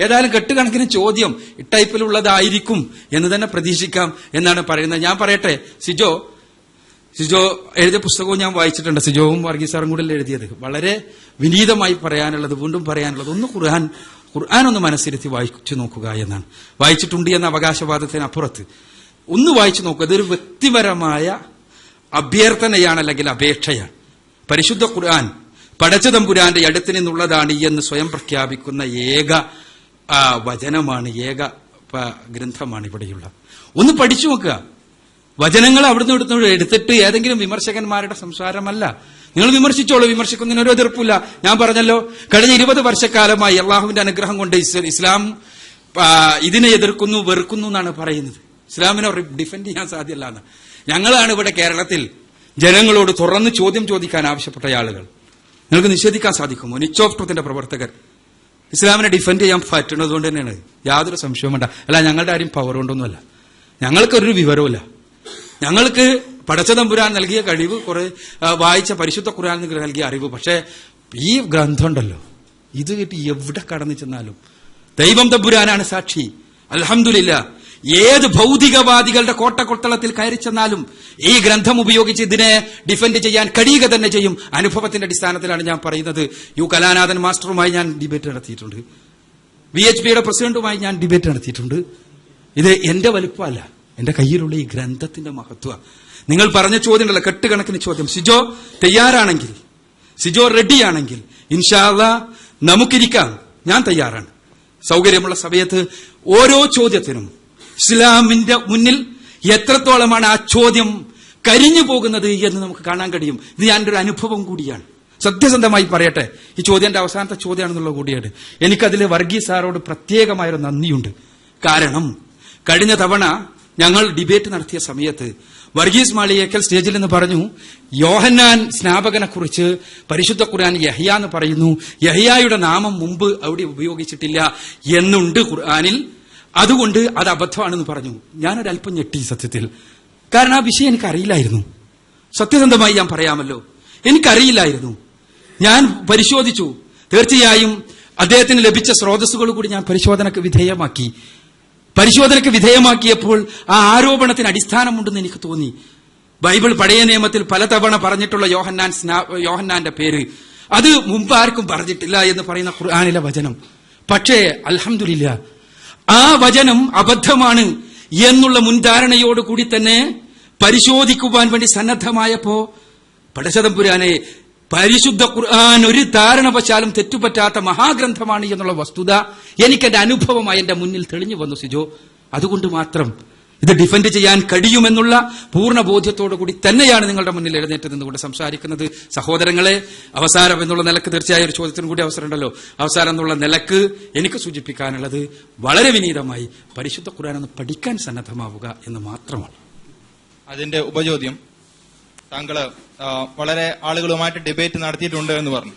ഏതായാലും കെട്ടുകണക്കിന് ചോദ്യം ഇട്ടൈപ്പിലുള്ളതായിരിക്കും എന്ന് തന്നെ പ്രതീക്ഷിക്കാം എന്നാണ് പറയുന്നത്. ഞാൻ പറയട്ടെ, സിജോ എഴുതിയ പുസ്തകവും ഞാൻ വായിച്ചിട്ടുണ്ട്. സിജോവും വർഗീസാറും കൂടെ എഴുതിയത്. വളരെ വിനീതമായി പറയാനുള്ളത്, വീണ്ടും പറയാനുള്ളത്, ഒന്ന് ഖുർആൻ ഒന്ന് മനസ്സിരുത്തി വായിച്ചു നോക്കുക എന്നാണ്. വായിച്ചിട്ടുണ്ട് എന്ന അവകാശവാദത്തിനപ്പുറത്ത് ഒന്ന് വായിച്ചു നോക്കുക. ഇതൊരു വ്യക്തിപരമായ അഭ്യർത്ഥനയാണ്, അല്ലെങ്കിൽ അപേക്ഷയാണ്. പരിശുദ്ധ ഖുർആൻ പടച്ചതമ്പുരാന്റെ അടുത്ത് നിന്നുള്ളതാണ് എന്ന് സ്വയം പ്രഖ്യാപിക്കുന്ന ഏക വചനമാണ്, ഏക ഗ്രന്ഥമാണ് ഇവിടെയുള്ള. ഒന്ന് പഠിച്ചു നോക്കുക. വചനങ്ങൾ അവിടുന്ന് എടുത്തിട്ട് ഏതെങ്കിലും വിമർശകന്മാരുടെ സംസാരമല്ല. നിങ്ങൾ വിമർശിച്ചോളൂ, വിമർശിക്കുന്നതിനൊരു എതിർപ്പില്ല. ഞാൻ പറഞ്ഞല്ലോ, കഴിഞ്ഞ 20 വർഷക്കാലമായി അള്ളാഹുവിന്റെ അനുഗ്രഹം കൊണ്ട് ഇസ്ലാം ഇതിനെ എതിർക്കുന്നു, വെറുക്കുന്നു എന്നാണ് പറയുന്നത്. ഇസ്ലാമിനെ ഡിഫെൻഡ് ചെയ്യാൻ സാധ്യമല്ല എന്ന്. ഞങ്ങളാണ് ഇവിടെ കേരളത്തിൽ ജനങ്ങളോട് തുറന്ന് ചോദ്യം ചോദിക്കാൻ ആവശ്യപ്പെട്ട ആളുകൾ. നിങ്ങൾക്ക് നിഷേധിക്കാൻ സാധിക്കുമോ? നിച്ച് ഓഫ് ട്രൂത്തിന്റെ പ്രവർത്തകർ ഇസ്ലാമിനെ ഡിഫെൻഡ് ചെയ്യാൻ പറ്റുന്നത് കൊണ്ട് തന്നെയാണ്, യാതൊരു സംശയവും വേണ്ട. അല്ല, ഞങ്ങളുടെ ആരും പവർ കൊണ്ടൊന്നുമല്ല, ഞങ്ങൾക്കൊരു വിവരവുമില്ല. ഞങ്ങൾക്ക് പടച്ചതമ്പുരാൻ നൽകിയ കഴിവ്, കുറെ വായിച്ച പരിശുദ്ധ ഖുർആൻ നൽകിയ അറിവ്. പക്ഷേ ഈ ഗ്രന്ഥം ഉണ്ടല്ലോ, ഇത് കിട്ടി എവിടെ കടന്നു ചെന്നാലും ദൈവം തമ്പുരാനാണ് സാക്ഷി. അൽഹംദുലില്ലാഹ്, ഏത് ഭൗതികവാദികളുടെ കോട്ടക്കൊത്തളത്തിൽ കയറി ചെന്നാലും ഈ ഗ്രന്ഥം ഉപയോഗിച്ച് ഇതിനെ ഡിഫെൻഡ് ചെയ്യാൻ കഴിയുക തന്നെ ചെയ്യും. അനുഭവത്തിന്റെ അടിസ്ഥാനത്തിലാണ് ഞാൻ പറയുന്നത്. യു കലാനാഥൻ മാസ്റ്ററുമായി ഞാൻ ഡിബേറ്റ് നടത്തിയിട്ടുണ്ട്. VHPയുടെ പ്രസിഡന്റുമായി ഞാൻ ഡിബേറ്റ് നടത്തിയിട്ടുണ്ട്. ഇത് എന്റെ വലുപ്പമല്ല, എന്റെ കയ്യിലുള്ള ഈ ഗ്രന്ഥത്തിന്റെ മഹത്വം. നിങ്ങൾ പറഞ്ഞ ചോദ്യം ഉണ്ടല്ലോ, കെട്ടുകണക്കിന് ചോദ്യം. സിജോ തയ്യാറാണെങ്കിൽ, സിജോ റെഡിയാണെങ്കിൽ ഇൻഷാ അല്ലാഹ് നമുക്കിരിക്കാം. ഞാൻ തയ്യാറാണ്. സൗകര്യമുള്ള സമയത്ത് ഓരോ ചോദ്യത്തിനും ഇസ്ലാമിന്റെ മുന്നിൽ എത്രത്തോളമാണ് ആ ചോദ്യം കരിഞ്ഞു പോകുന്നത് എന്ന് നമുക്ക് കാണാൻ കഴിയും. ഇത് എൻ്റെ ഒരു അനുഭവം കൂടിയാണ്. സത്യസന്ധമായി പറയട്ടെ, ഈ ചോദ്യം എന്റെ അവസാനത്തെ ചോദ്യമാണെന്നുള്ള കൂടിയാണ്. എനിക്കതിൽ വർഗീസ് സാറോട് പ്രത്യേകമായൊരു നന്ദിയുണ്ട്. കാരണം കഴിഞ്ഞ തവണ ഞങ്ങൾ ഡിബേറ്റ് നടത്തിയ സമയത്ത് വർഗീസ് മാളിയേക്കൽ സ്റ്റേജിൽ നിന്ന് പറഞ്ഞു, യോഹന്നാൻ സ്നാപകനെ കുറിച്ച് പരിശുദ്ധ ഖുർആൻ യഹ്യ എന്ന് പറയുന്നു, യഹ്യായുടെ നാമം മുമ്പ് അവിടെ ഉപയോഗിച്ചിട്ടില്ല എന്നുണ്ട് ഖുർആനിൽ, അതുകൊണ്ട് അത് അബദ്ധമാണെന്ന് പറഞ്ഞു. ഞാനൊരല്പം ഞെട്ടി സത്യത്തിൽ. കാരണം ആ വിഷയം എനിക്കറിയില്ലായിരുന്നു. സത്യസന്ധമായി ഞാൻ പറയാമല്ലോ, എനിക്കറിയില്ലായിരുന്നു. ഞാൻ പരിശോധിച്ചു. തീർച്ചയായും അദ്ദേഹത്തിന് ലഭിച്ച സ്രോതസ്സുകൾ കൂടി ഞാൻ പരിശോധനയ്ക്ക് വിധേയമാക്കിയപ്പോൾ ആ ആരോപണത്തിന് അടിസ്ഥാനമുണ്ടെന്ന് എനിക്ക് തോന്നി. ബൈബിൾ പഴയ നിയമത്തിൽ പലതവണ പറഞ്ഞിട്ടുള്ള യോഹന്നാന്റെ പേര്, അത് മുമ്പ് ആർക്കും പറഞ്ഞിട്ടില്ല എന്ന് പറയുന്ന ഖുർആനിലെ വചനം. പക്ഷേ അൽഹംദുലില്ലാഹ്, ആ വചനം അബദ്ധമാണ് എന്നുള്ള മുൻധാരണയോടുകൂടി തന്നെ പരിശോധിക്കുവാൻ വേണ്ടി സന്നദ്ധമായപ്പോ പടച്ചതമ്പുരാനെ, പരിശുദ്ധ ഖുർആൻ ഒരു ധാരണവശാലും തെറ്റുപറ്റാത്ത മഹാഗ്രന്ഥമാണ് എന്നുള്ള വസ്തുത എനിക്കെന്റെ അനുഭവമായി എന്റെ മുന്നിൽ തെളിഞ്ഞു വന്നു സിജോ. അതുകൊണ്ട് മാത്രം ഇത് ഡിഫെൻഡ് ചെയ്യാൻ കഴിയുമെന്നുള്ള പൂർണ്ണ ബോധ്യത്തോടു കൂടി തന്നെയാണ് നിങ്ങളുടെ മുന്നിൽ എഴുന്നേറ്റ് നിന്നുകൊണ്ട് സംസാരിക്കുന്നത്. സഹോദരങ്ങളെ, അവസാനം എന്നുള്ള നിലക്ക് തീർച്ചയായും ഒരു ചോദ്യത്തിനും കൂടി അവസരമുണ്ടല്ലോ. അവസാനം എന്നുള്ള നിലക്ക് എനിക്ക് സൂചിപ്പിക്കാനുള്ളത് വളരെ വിനീതമായി പരിശുദ്ധ ഖുർആൻ ഒന്ന് പഠിക്കാൻ സന്നദ്ധമാവുക എന്ന് മാത്രമാണ്. അതിന്റെ ഉപചോദ്യം, താങ്കൾ വളരെ ആളുകളുമായിട്ട് ഡിബേറ്റ് നടത്തിയിട്ടുണ്ട് എന്ന് പറഞ്ഞു.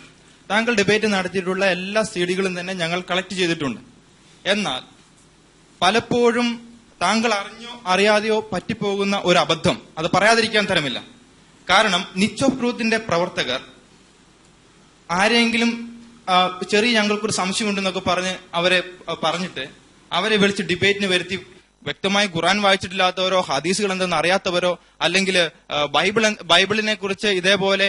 താങ്കൾ ഡിബേറ്റ് നടത്തിയിട്ടുള്ള എല്ലാ CD-കളും തന്നെ ഞങ്ങൾ കളക്ട് ചെയ്തിട്ടുണ്ട്. എന്നാൽ പലപ്പോഴും താങ്കൾ അറിഞ്ഞോ അറിയാതെയോ പറ്റിപ്പോകുന്ന ഒരു അബദ്ധം, അത് പറയാതിരിക്കാൻ തരമില്ല. കാരണം നിച്ച് ഓഫ് ട്രൂത്തിന്റെ പ്രവർത്തകർ ആരെങ്കിലും ചെറിയ ഞങ്ങൾക്കൊരു സംശയമുണ്ടെന്നൊക്കെ പറഞ്ഞ് പറഞ്ഞിട്ട് അവരെ വിളിച്ച് ഡിബേറ്റിന് വരുത്തി വ്യക്തമായി ഖുർആൻ വായിച്ചിട്ടില്ലാത്തവരോ ഹദീസുകൾ എന്തെന്ന് അറിയാത്തവരോ അല്ലെങ്കിൽ ബൈബിളിനെ കുറിച്ച് ഇതേപോലെ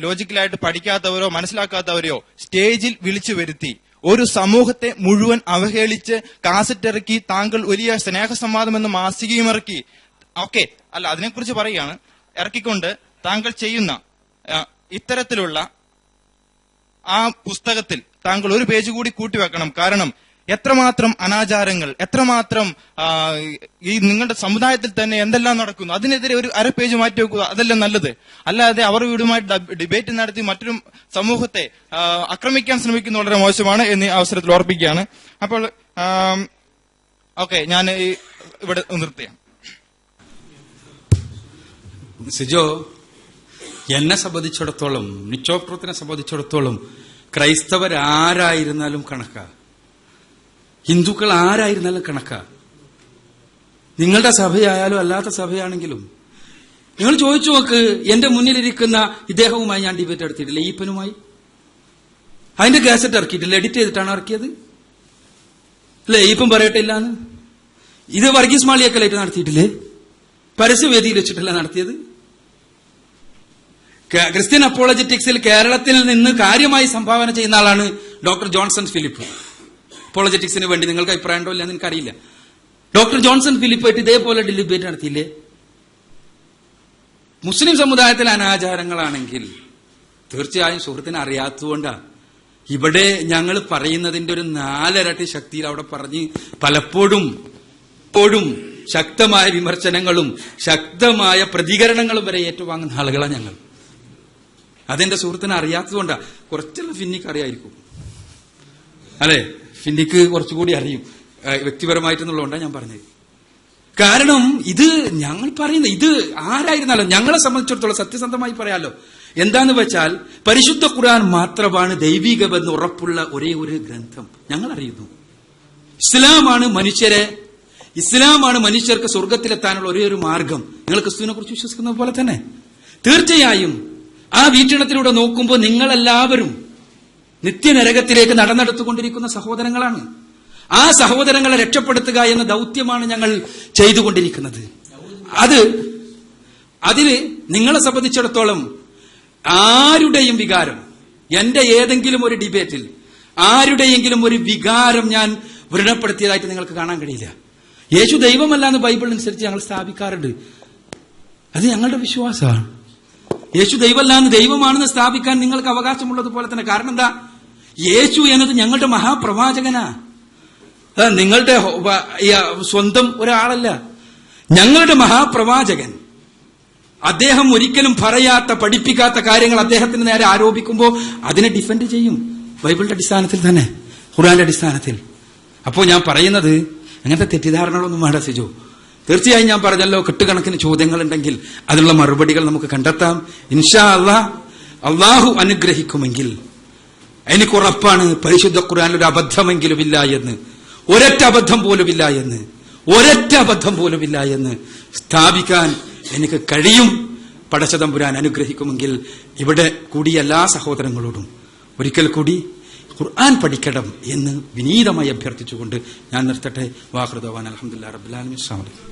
ലോജിക്കലായിട്ട് പഠിക്കാത്തവരോ മനസ്സിലാക്കാത്തവരെയോ സ്റ്റേജിൽ വിളിച്ചു വരുത്തി ഒരു സമൂഹത്തെ മുഴുവൻ അവഹേളിച്ച് കാസറ്റ് ഇറക്കി, താങ്കൾ വലിയ സ്നേഹസംവാദം എന്ന മാസികയും ഇറക്കി. ഓക്കെ, അല്ല, അതിനെക്കുറിച്ച് പറയുകയാണ്. ഇറക്കിക്കൊണ്ട് താങ്കൾ ചെയ്യുന്ന ഇത്തരത്തിലുള്ള ആ പുസ്തകത്തിൽ താങ്കൾ ഒരു പേജ് കൂടി കൂട്ടിവെക്കണം. കാരണം എത്രമാത്രം അനാചാരങ്ങൾ, എത്രമാത്രം ഈ നിങ്ങളുടെ സമുദായത്തിൽ തന്നെ എന്തെല്ലാം നടക്കുന്നു, അതിനെതിരെ ഒരു അര പേജ് മാറ്റി വെക്കുക. അതല്ല നല്ലത്. അല്ലാതെ അവർ വീടുമായിട്ട് ഡിബേറ്റ് നടത്തി മറ്റൊരു സമൂഹത്തെ ആക്രമിക്കാൻ ശ്രമിക്കുന്ന വളരെ മോശമാണ് എന്ന് അവസരത്തിൽ ഓർപ്പിക്കുകയാണ്. അപ്പോൾ ഓക്കെ, ഞാൻ ഇവിടെ നിർത്തിയാണ്. സിജോ, എന്നെ സംബന്ധിച്ചിടത്തോളം, നിച്ച് ഓഫ് ട്രൂത്തിനെ സംബന്ധിച്ചിടത്തോളം ക്രൈസ്തവരാരായിരുന്നാലും കണക്കാ, ഹിന്ദുക്കൾ ആരായിരുന്നാലും കണക്കാ. നിങ്ങളുടെ സഭയായാലും അല്ലാത്ത സഭയാണെങ്കിലും നിങ്ങൾ ചോദിച്ചു നോക്ക്, എന്റെ മുന്നിലിരിക്കുന്ന ഇദ്ദേഹവുമായി ഞാൻ ഡിബേറ്റ് നടത്തിയിട്ടില്ല, ഈപ്പനുമായി. അതിന്റെ കാസറ്റ് ഇറക്കിയിട്ടില്ല, എഡിറ്റ് ചെയ്തിട്ടാണ് ഇറക്കിയത്. അല്ലേ? ഇപ്പം പറയട്ടെ ഇല്ലാന്ന്. ഇത് വർഗീസ് മാളിയക്കലായിട്ട് നടത്തിയിട്ടില്ലേ? പരസ്യവേദിയിൽ വെച്ചിട്ടല്ല നടത്തിയത്. ക്രിസ്ത്യൻ അപ്പോളജറ്റിക്സിൽ കേരളത്തിൽ നിന്ന് കാര്യമായി സംഭാവന ചെയ്യുന്ന ആളാണ് ഡോക്ടർ ജോൺസൺ ഫിലിപ്പ്. അപ്പോളജറ്റിക്സിന് വേണ്ടി നിങ്ങൾക്ക് അഭിപ്രായം ഉണ്ടോ ഇല്ലെന്ന് എനിക്കറിയില്ല. ഡോക്ടർ ജോൺസൺ ഫിലിപ്പായിട്ട് ഇതേപോലെ ഡിബേറ്റ് നടത്തിയില്ലേ? മുസ്ലിം സമുദായത്തിലെ അനാചാരങ്ങളാണെങ്കിൽ തീർച്ചയായും സുഹൃത്തിനെ അറിയാത്തതുകൊണ്ടാണ് ഇവിടെ ഞങ്ങൾ പറയുന്നതിന്റെ ഒരു 4 ഇരട്ടി ശക്തിയിൽ അവിടെ പറഞ്ഞ് പലപ്പോഴും ശക്തമായ വിമർശനങ്ങളും ശക്തമായ പ്രതികരണങ്ങളും വരെ ഏറ്റുവാങ്ങുന്ന ആളുകളാണ് ഞങ്ങൾ. അതെന്റെ സുഹൃത്തിനെ അറിയാത്തതുകൊണ്ടാ. കുറച്ചുള്ള ഫിന്നിക്ക് അറിയായിരിക്കും, അല്ലെ? ഫിന്നിക്ക് കുറച്ചുകൂടി അറിയും വ്യക്തിപരമായിട്ടെന്നുള്ളതുകൊണ്ടാണ് ഞാൻ പറഞ്ഞത്. കാരണം ഇത് ഞങ്ങൾ പറയുന്ന ഇത് ആരായിരുന്നാലും ഞങ്ങളെ സംബന്ധിച്ചിടത്തോളം സത്യസന്ധമായി പറയാലോ. എന്താന്ന് വെച്ചാൽ പരിശുദ്ധ ഖുർആൻ മാത്രമാണ് ദൈവികമെന്ന് ഉറപ്പുള്ള ഒരേ ഒരു ഗ്രന്ഥം ഞങ്ങൾ അറിയുന്നു. ഇസ്ലാമാണ് മനുഷ്യർക്ക് സ്വർഗത്തിലെത്താനുള്ള ഒരേ ഒരു മാർഗം. നിങ്ങൾ ക്രിസ്തുവിനെ കുറിച്ച് വിശ്വസിക്കുന്ന പോലെ തന്നെ തീർച്ചയായും ആ വീക്ഷണത്തിലൂടെ നോക്കുമ്പോൾ നിങ്ങളെല്ലാവരും നിത്യനരകത്തിലേക്ക് നടന്നെടുത്തുകൊണ്ടിരിക്കുന്ന സഹോദരങ്ങളാണ്. ആ സഹോദരങ്ങളെ രക്ഷപ്പെടുത്തുക എന്ന ദൗത്യമാണ് ഞങ്ങൾ ചെയ്തുകൊണ്ടിരിക്കുന്നത്. അതിന് നിങ്ങളെ സംബന്ധിച്ചിടത്തോളം ആരുടെയും വികാരം, എന്റെ ഏതെങ്കിലും ഒരു ഡിബേറ്റിൽ ആരുടെയെങ്കിലും ഒരു വികാരം ഞാൻ വ്രണപ്പെടുത്തിയതായിട്ട് നിങ്ങൾക്ക് കാണാൻ കഴിയില്ല. യേശു ദൈവമല്ല എന്ന് ബൈബിൾ അനുസരിച്ച് ഞങ്ങൾ സ്ഥാപിക്കാറുണ്ട്. അത് ഞങ്ങളുടെ വിശ്വാസമാണ്. യേശു ദൈവമല്ല എന്ന് ദൈവമാണെന്ന് സ്ഥാപിക്കാൻ നിങ്ങൾക്ക് അവകാശമുള്ളതുപോലെ തന്നെ. കാരണം എന്താ? യേശു എന്നത് ഞങ്ങളുടെ മഹാപ്രവാചകനാ. നിങ്ങളുടെ സ്വന്തം ഒരാളല്ല, ഞങ്ങളുടെ മഹാപ്രവാചകൻ. അദ്ദേഹം ഒരിക്കലും പറയാത്ത പഠിപ്പിക്കാത്ത കാര്യങ്ങൾ അദ്ദേഹത്തിന് നേരെ ആരോപിക്കുമ്പോൾ അതിനെ ഡിഫെൻഡ് ചെയ്യും ബൈബിളിന്റെ അടിസ്ഥാനത്തിൽ തന്നെ, ഖുർആന്റെ അടിസ്ഥാനത്തിൽ. അപ്പോൾ ഞാൻ പറയുന്നത് അങ്ങനത്തെ തെറ്റിദ്ധാരണകളൊന്നും വേണ്ട സിജോ. തീർച്ചയായും ഞാൻ പറഞ്ഞല്ലോ, കെട്ടുകണക്കിന് ചോദ്യങ്ങൾ ഉണ്ടെങ്കിൽ അതിനുള്ള മറുപടികൾ നമുക്ക് കണ്ടെത്താം. ഇൻഷാ അള്ളാഹു അനുഗ്രഹിക്കുമെങ്കിൽ എനിക്കുറപ്പാണ് പരിശുദ്ധ ഖുർആനിൽ ഒരു അബദ്ധമെങ്കിലും ഇല്ല എന്ന്, ഒരൊറ്റ അബദ്ധം പോലും ഇല്ല എന്ന് സ്ഥാപിക്കാൻ എനിക്ക് കഴിയും. പടച്ചതമ്പുരാൻ അനുഗ്രഹിക്കുമെങ്കിൽ ഇവിടെ കൂടിയ എല്ലാ സഹോദരങ്ങളോടും ഒരിക്കൽ കൂടി ഖുർആൻ പഠിക്കണം എന്ന് വിനീതമായി അഭ്യർത്ഥിച്ചുകൊണ്ട് ഞാൻ നിർത്തട്ടെ. വാഹൃദവാൻ അൽഹംദുലില്ലാഹി റബ്ബിൽ ആലമീൻ. അസ്സലാമു അലൈക്കും.